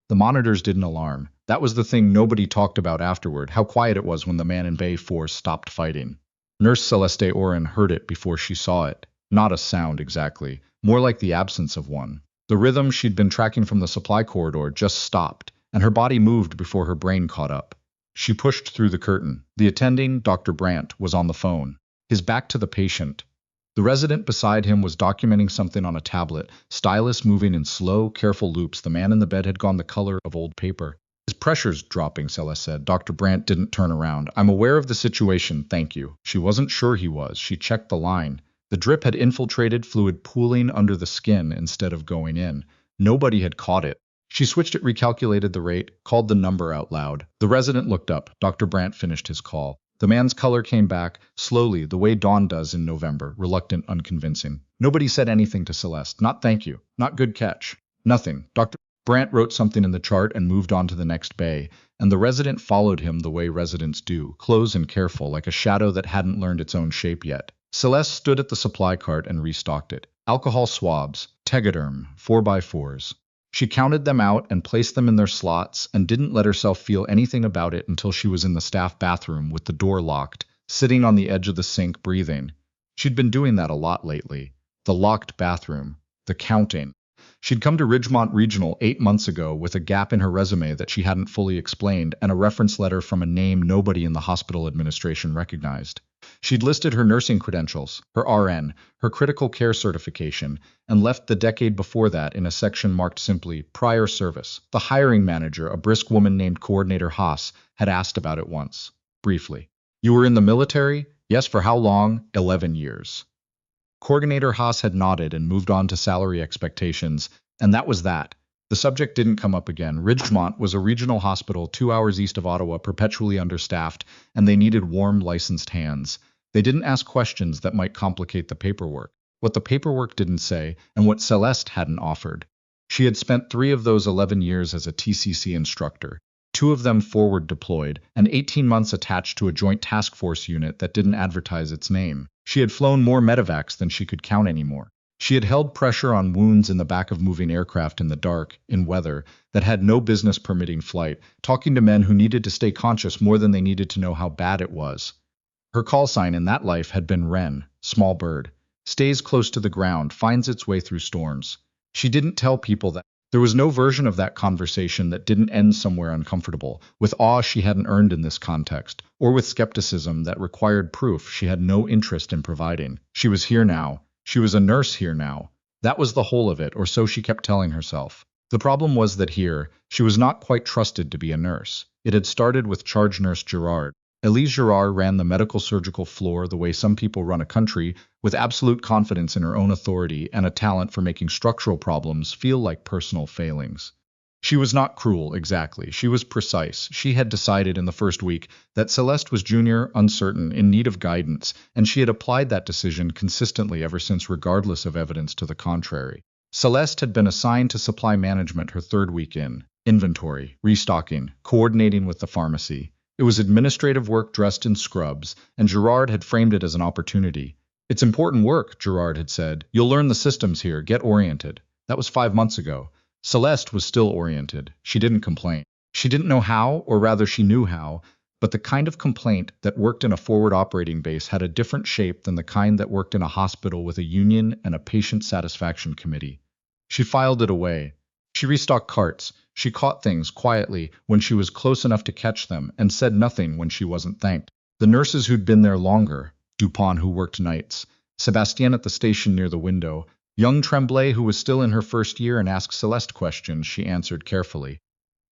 The monitors didn't alarm. That was the thing nobody talked about afterward, how quiet it was when the man in Bay 4 stopped fighting. Nurse Céleste Orin heard it before she saw it. Not a sound exactly, more like the absence of one. The rhythm she'd been tracking from the supply corridor just stopped, and her body moved before her brain caught up. She pushed through the curtain. The attending, Dr. Brandt, was on the phone, his back to the patient. The resident beside him was documenting something on a tablet, stylus moving in slow, careful loops. The man in the bed had gone the color of old paper. His pressure's dropping, Céleste said. Dr. Brandt didn't turn around. I'm aware of the situation, thank you. She wasn't sure he was. She checked the line. The drip had infiltrated, fluid pooling under the skin instead of going in. Nobody had caught it. She switched it, recalculated the rate, called the number out loud. The resident looked up. Dr. Brandt finished his call. The man's color came back, slowly, the way dawn does in November, reluctant, unconvincing. Nobody said anything to Céleste. Not thank you. Not good catch. Nothing. Dr. Brandt wrote something in the chart and moved on to the next bay, and the resident followed him the way residents do, close and careful, like a shadow that hadn't learned its own shape yet. Céleste stood at the supply cart and restocked it. Alcohol swabs, Tegaderm, 4x4s. She counted them out and placed them in their slots and didn't let herself feel anything about it until she was in the staff bathroom with the door locked, sitting on the edge of the sink breathing. She'd been doing that a lot lately. The locked bathroom. The counting. She'd come to Ridgemont Regional 8 months ago with a gap in her resume that she hadn't fully explained and a reference letter from a name nobody in the hospital administration recognized. She'd listed her nursing credentials, her RN, her critical care certification, and left the decade before that in a section marked simply prior service. The hiring manager, a brisk woman named Coordinator Haas, had asked about it once, briefly. You were in the military? Yes, for how long? 11 years. Coordinator Haas had nodded and moved on to salary expectations, and that was that. The subject didn't come up again. Ridgemont was a regional hospital 2 hours east of Ottawa, perpetually understaffed, and they needed warm, licensed hands. They didn't ask questions that might complicate the paperwork. What the paperwork didn't say, and what Céleste hadn't offered. She had spent 3 of those 11 years as a TCC instructor, 2 of them forward deployed, and 18 months attached to a joint task force unit that didn't advertise its name. She had flown more medevacs than she could count anymore. She had held pressure on wounds in the back of moving aircraft in the dark, in weather, that had no business permitting flight, talking to men who needed to stay conscious more than they needed to know how bad it was. Her call sign in that life had been Wren, small bird. Stays close to the ground, finds its way through storms. She didn't tell people that. There was no version of that conversation that didn't end somewhere uncomfortable, with awe she hadn't earned in this context, or with skepticism that required proof she had no interest in providing. She was here now. She was a nurse here now. That was the whole of it, or so she kept telling herself. The problem was that here, she was not quite trusted to be a nurse. It had started with Charge Nurse Girard. Elise Girard ran the medical surgical floor the way some people run a country, with absolute confidence in her own authority and a talent for making structural problems feel like personal failings. She was not cruel, exactly. She was precise. She had decided in the first week that Céleste was junior, uncertain, in need of guidance, and she had applied that decision consistently ever since, regardless of evidence to the contrary. Céleste had been assigned to supply management her 3rd week in. Inventory, restocking, coordinating with the pharmacy. It was administrative work dressed in scrubs, and Girard had framed it as an opportunity. It's important work, Girard had said. You'll learn the systems here, get oriented. That was 5 months ago. Céleste was still oriented. She didn't complain. She didn't know how, or rather she knew how, but the kind of complaint that worked in a forward operating base had a different shape than the kind that worked in a hospital with a union and a patient satisfaction committee. She filed it away. She restocked carts. She caught things quietly when she was close enough to catch them and said nothing when she wasn't thanked. The nurses who'd been there longer, Dupont who worked nights, Sébastien at the station near the window, young Tremblay who was still in her first year and asked Céleste questions she answered carefully.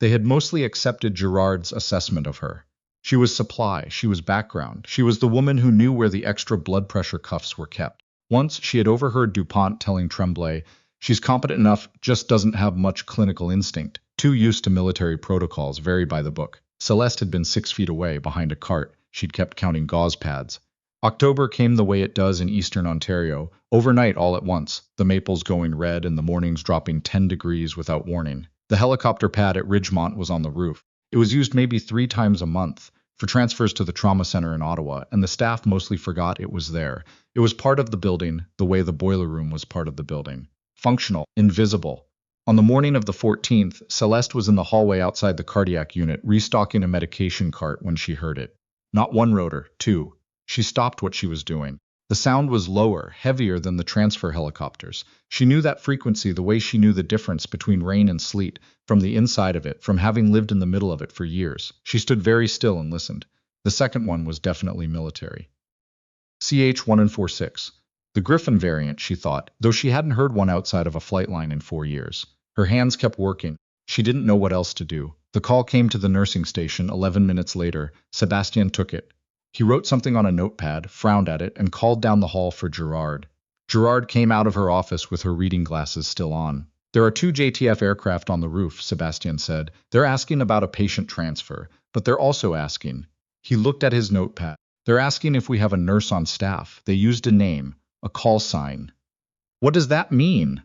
They had mostly accepted Girard's assessment of her. She was supply, she was background, she was the woman who knew where the extra blood pressure cuffs were kept. Once she had overheard Dupont telling Tremblay, she's competent enough, just doesn't have much clinical instinct. Too used to military protocols, very by the book. Céleste had been 6 feet away, behind a cart. She'd kept counting gauze pads. October came the way it does in eastern Ontario, overnight all at once, the maples going red and the mornings dropping 10 degrees without warning. The helicopter pad at Ridgemont was on the roof. It was used maybe 3 times a month, for transfers to the trauma center in Ottawa, and the staff mostly forgot it was there. It was part of the building, the way the boiler room was part of the building. Functional, invisible. On the morning of the 14th, Celeste was in the hallway outside the cardiac unit, restocking a medication cart when she heard it. Not one rotor, two. She stopped what she was doing. The sound was lower, heavier than the transfer helicopters. She knew that frequency the way she knew the difference between rain and sleet, from the inside of it, from having lived in the middle of it for years. She stood very still and listened. The second one was definitely military. CH-146. The Griffon variant, she thought, though she hadn't heard one outside of a flight line in 4 years. Her hands kept working. She didn't know what else to do. The call came to the nursing station 11 minutes later. Sebastian took it. He wrote something on a notepad, frowned at it, and called down the hall for Girard. Girard came out of her office with her reading glasses still on. There are 2 JTF aircraft on the roof, Sebastian said. They're asking about a patient transfer, but they're also asking. He looked at his notepad. They're asking if we have a nurse on staff. They used a name, a call sign. What does that mean?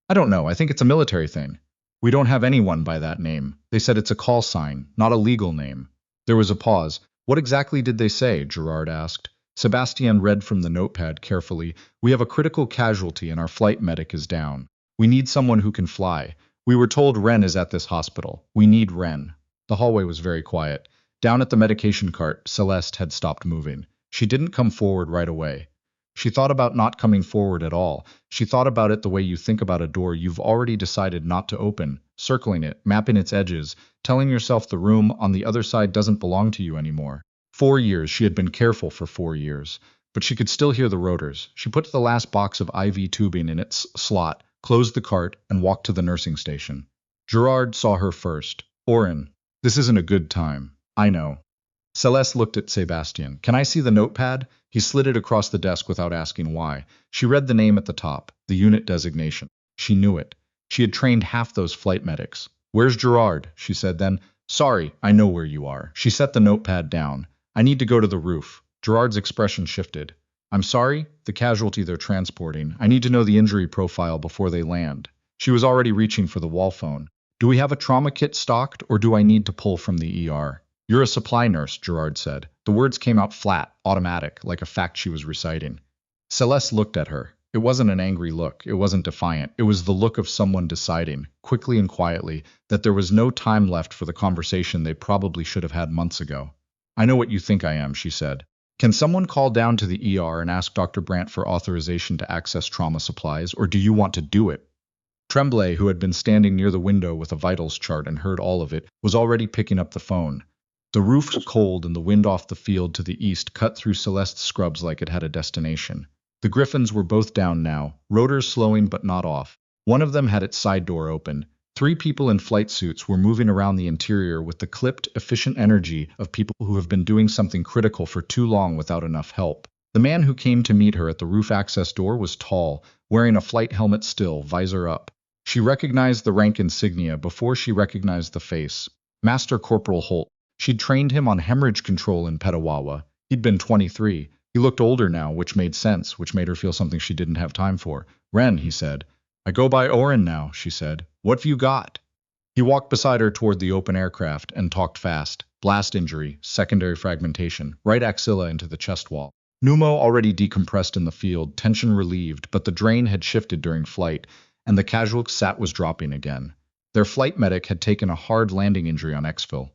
I don't know. I think it's a military thing. We don't have anyone by that name. They said it's a call sign, not a legal name. There was a pause. What exactly did they say? Girard asked. Sebastian read from the notepad carefully. We have a critical casualty and our flight medic is down. We need someone who can fly. We were told Wren is at this hospital. We need Wren. The hallway was very quiet. Down at the medication cart, Celeste had stopped moving. She didn't come forward right away. She thought about not coming forward at all. She thought about it the way you think about a door you've already decided not to open, circling it, mapping its edges, telling yourself the room on the other side doesn't belong to you anymore. 4 years, she had been careful for 4 years, but she could still hear the rotors. She put the last box of IV tubing in its slot, closed the cart, and walked to the nursing station. Girard saw her first. Orin, this isn't a good time. I know. Celeste looked at Sebastian. Can I see the notepad? He slid it across the desk without asking why. She read the name at the top, the unit designation. She knew it. She had trained half those flight medics. Where's Girard? She said then. Sorry, I know where you are. She set the notepad down. I need to go to the roof. Girard's expression shifted. I'm sorry? The casualty they're transporting. I need to know the injury profile before they land. She was already reaching for the wall phone. Do we have a trauma kit stocked, or do I need to pull from the ER? You're a supply nurse, Girard said. The words came out flat, automatic, like a fact she was reciting. Celeste looked at her. It wasn't an angry look. It wasn't defiant. It was the look of someone deciding, quickly and quietly, that there was no time left for the conversation they probably should have had months ago. I know what you think I am, she said. Can someone call down to the ER and ask Dr. Brandt for authorization to access trauma supplies, or do you want to do it? Tremblay, who had been standing near the window with a vitals chart and heard all of it, was already picking up the phone. The roof was cold and the wind off the field to the east cut through Celeste's scrubs like it had a destination. The Griffons were both down now, rotors slowing but not off. One of them had its side door open. 3 people in flight suits were moving around the interior with the clipped, efficient energy of people who have been doing something critical for too long without enough help. The man who came to meet her at the roof access door was tall, wearing a flight helmet still, visor up. She recognized the rank insignia before she recognized the face. Master Corporal Holt. She'd trained him on hemorrhage control in Petawawa. He'd been 23. He looked older now, which made sense, which made her feel something she didn't have time for. Wren, he said. I go by Orin now, she said. What've you got? He walked beside her toward the open aircraft and talked fast. Blast injury, secondary fragmentation, right axilla into the chest wall. Pneumo already decompressed in the field, tension relieved, but the drain had shifted during flight, and the casual sat was dropping again. Their flight medic had taken a hard landing injury on exfil.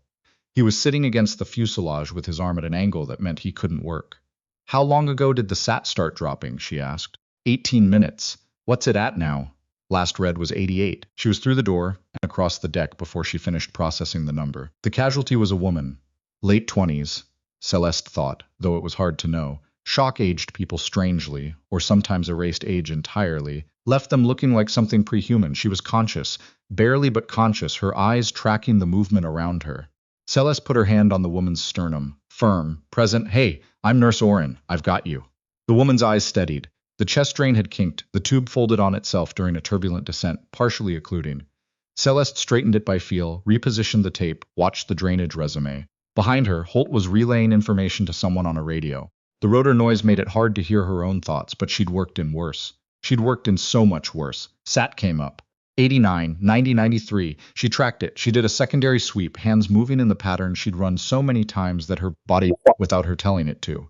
He was sitting against the fuselage with his arm at an angle that meant he couldn't work. How long ago did the sat start dropping? She asked. 18 minutes. What's it at now? Last read was 88. She was through the door and across the deck before she finished processing the number. The casualty was a woman. Late 20s, Celeste thought, though it was hard to know. Shock aged people strangely, or sometimes erased age entirely, left them looking like something prehuman. She was conscious, barely but conscious, her eyes tracking the movement around her. Celeste put her hand on the woman's sternum, firm, present. Hey, I'm Nurse Orin. I've got you. The woman's eyes steadied. The chest drain had kinked, the tube folded on itself during a turbulent descent, partially occluding. Celeste straightened it by feel, repositioned the tape, watched the drainage resume. Behind her, Holt was relaying information to someone on a radio. The rotor noise made it hard to hear her own thoughts, but she'd worked in worse. She'd worked in so much worse. SAT came up. 89, 90, 93. She tracked it. She did a secondary sweep, hands moving in the pattern she'd run so many times that her body without her telling it to.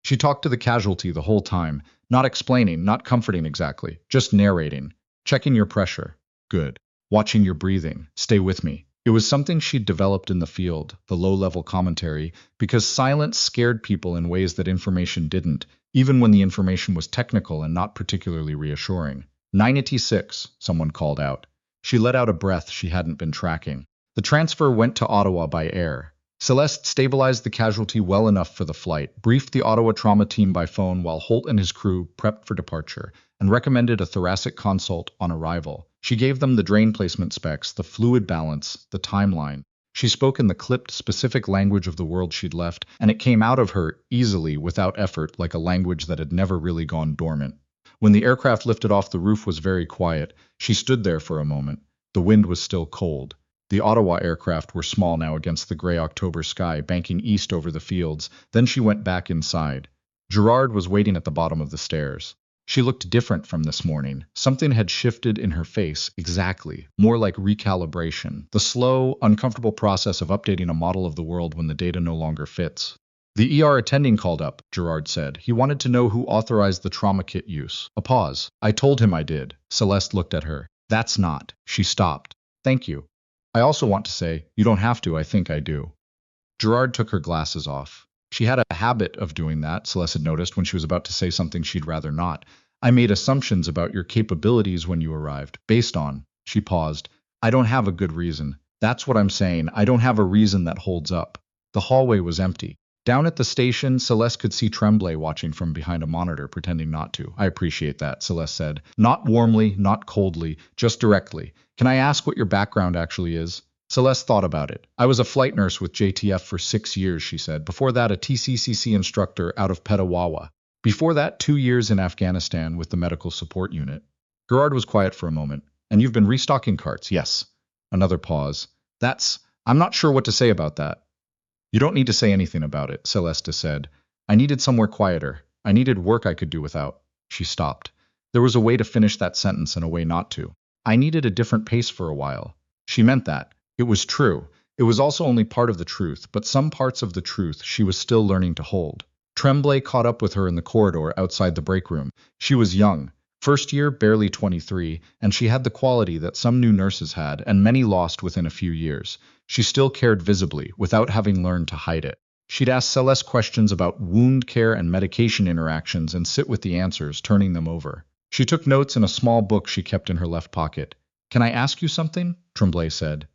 She talked to the casualty the whole time, not explaining, not comforting exactly, just narrating. Checking your pressure. Good. Watching your breathing. Stay with me. It was something she'd developed in the field, the low-level commentary, because silence scared people in ways that information didn't, even when the information was technical and not particularly reassuring. 986, someone called out. She let out a breath she hadn't been tracking. The transfer went to Ottawa by air. Céleste stabilized the casualty well enough for the flight, briefed the Ottawa trauma team by phone while Holt and his crew prepped for departure, and recommended a thoracic consult on arrival. She gave them the drain placement specs, the fluid balance, the timeline. She spoke in the clipped, specific language of the world she'd left, and it came out of her easily, without effort, like a language that had never really gone dormant. When the aircraft lifted off, the roof was very quiet. She stood there for a moment. The wind was still cold. The Ottawa aircraft were small now against the gray October sky, banking east over the fields. Then she went back inside. Girard was waiting at the bottom of the stairs. She looked different from this morning. Something had shifted in her face, exactly, more like recalibration, the slow, uncomfortable process of updating a model of the world when the data no longer fits. The ER attending called up, Girard said. He wanted to know who authorized the trauma kit use. A pause. I told him I did. Céleste looked at her. That's not. She stopped. Thank you. I also want to say, you don't have to, I think I do. Girard took her glasses off. She had a habit of doing that, Céleste had noticed when she was about to say something she'd rather not. I made assumptions about your capabilities when you arrived, based on, she paused. I don't have a good reason. That's what I'm saying. I don't have a reason that holds up. The hallway was empty. Down at the station, Céleste could see Tremblay watching from behind a monitor, pretending not to. I appreciate that, Céleste said. Not warmly, not coldly, just directly. Can I ask what your background actually is? Céleste thought about it. I was a flight nurse with JTF for 6 years, she said. Before that, a TCCC instructor out of Petawawa. Before that, 2 years in Afghanistan with the medical support unit. Girard was quiet for a moment. And you've been restocking carts, yes. Another pause. I'm not sure what to say about that. You don't need to say anything about it, Céleste said. I needed somewhere quieter. I needed work I could do without. She stopped. There was a way to finish that sentence and a way not to. I needed a different pace for a while. She meant that. It was true. It was also only part of the truth, but some parts of the truth she was still learning to hold. Tremblay caught up with her in the corridor outside the break room. She was young. First year, barely 23, and she had the quality that some new nurses had, and many lost within a few years. She still cared visibly, without having learned to hide it. She'd ask Céleste questions about wound care and medication interactions and sit with the answers, turning them over. She took notes in a small book she kept in her left pocket. Can I ask you something? Tremblay said.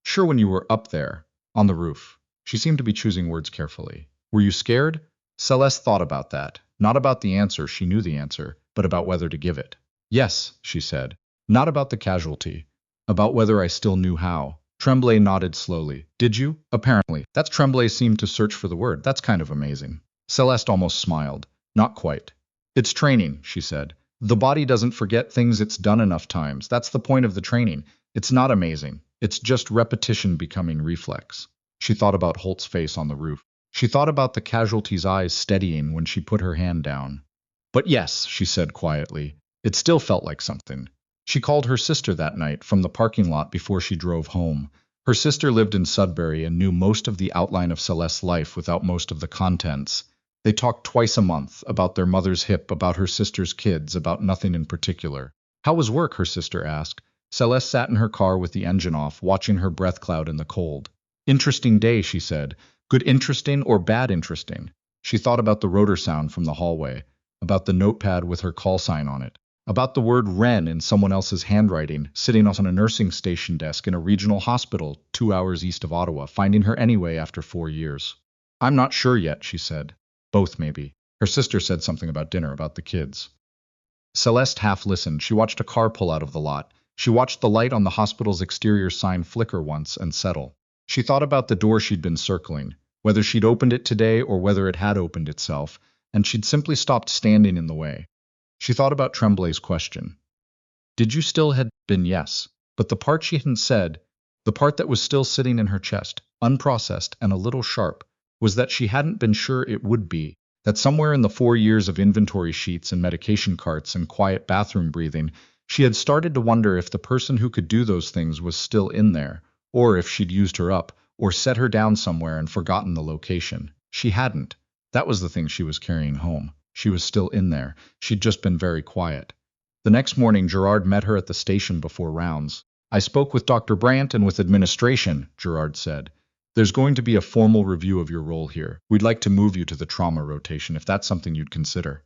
Sure, when you were up there, on the roof. She seemed to be choosing words carefully. Were you scared? Céleste thought about that. Not about the answer, she knew the answer, but about whether to give it. Yes, she said. Not about the casualty. About whether I still knew how. Tremblay nodded slowly. Did you? Apparently. That's Tremblay seemed to search for the word. That's kind of amazing. Céleste almost smiled. Not quite. It's training, she said. The body doesn't forget things it's done enough times. That's the point of the training. It's not amazing. It's just repetition becoming reflex. She thought about Holt's face on the roof. She thought about the casualty's eyes steadying when she put her hand down. But yes, she said quietly, it still felt like something. She called her sister that night from the parking lot before she drove home. Her sister lived in Sudbury and knew most of the outline of Céleste's life without most of the contents. They talked twice a month, about their mother's hip, about her sister's kids, about nothing in particular. How was work? Her sister asked. Céleste sat in her car with the engine off, watching her breath cloud in the cold. Interesting day, she said. Good interesting or bad interesting? She thought about the rotor sound from the hallway, about the notepad with her call sign on it, about the word Wren in someone else's handwriting, sitting on a nursing station desk in a regional hospital 2 hours east of Ottawa, finding her anyway after 4 years. I'm not sure yet, she said. Both, maybe. Her sister said something about dinner, about the kids. Céleste half listened. She watched a car pull out of the lot. She watched the light on the hospital's exterior sign flicker once and settle. She thought about the door she'd been circling, whether she'd opened it today or whether it had opened itself, and she'd simply stopped standing in the way. She thought about Tremblay's question. Did you still had been yes, but the part she hadn't said, the part that was still sitting in her chest, unprocessed and a little sharp, was that she hadn't been sure it would be, that somewhere in the 4 years of inventory sheets and medication carts and quiet bathroom breathing, she had started to wonder if the person who could do those things was still in there, or if she'd used her up, or set her down somewhere and forgotten the location. She hadn't. That was the thing she was carrying home. She was still in there. She'd just been very quiet. The next morning, Girard met her at the station before rounds. I spoke with Dr. Brandt and with administration, Girard said. There's going to be a formal review of your role here. We'd like to move you to the trauma rotation if that's something you'd consider.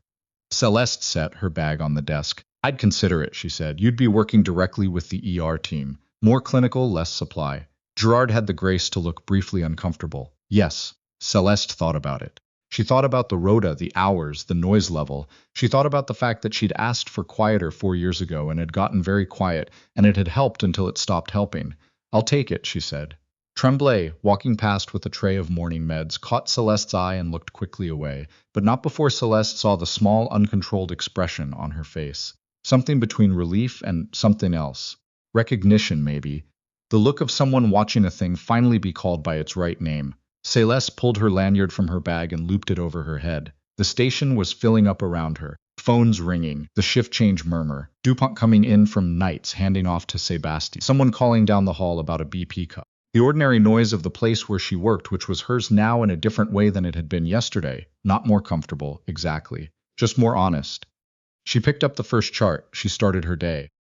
Céleste set her bag on the desk. I'd consider it, she said. You'd be working directly with the ER team. More clinical, less supply. Girard had the grace to look briefly uncomfortable. Yes, Céleste thought about it. She thought about the rota, the hours, the noise level. She thought about the fact that she'd asked for quieter 4 years ago and had gotten very quiet, and it had helped until it stopped helping. I'll take it, she said. Tremblay, walking past with a tray of morning meds, caught Céleste's eye and looked quickly away, but not before Céleste saw the small, uncontrolled expression on her face. Something between relief and something else. Recognition, maybe. The look of someone watching a thing finally be called by its right name. Céleste pulled her lanyard from her bag and looped it over her head. The station was filling up around her. Phones ringing, the shift change murmur. Dupont coming in from nights, handing off to Sebastien. Someone calling down the hall about a BP cup. The ordinary noise of the place where she worked, which was hers now in a different way than it had been yesterday. Not more comfortable, exactly. Just more honest. She picked up the first chart. She started her day.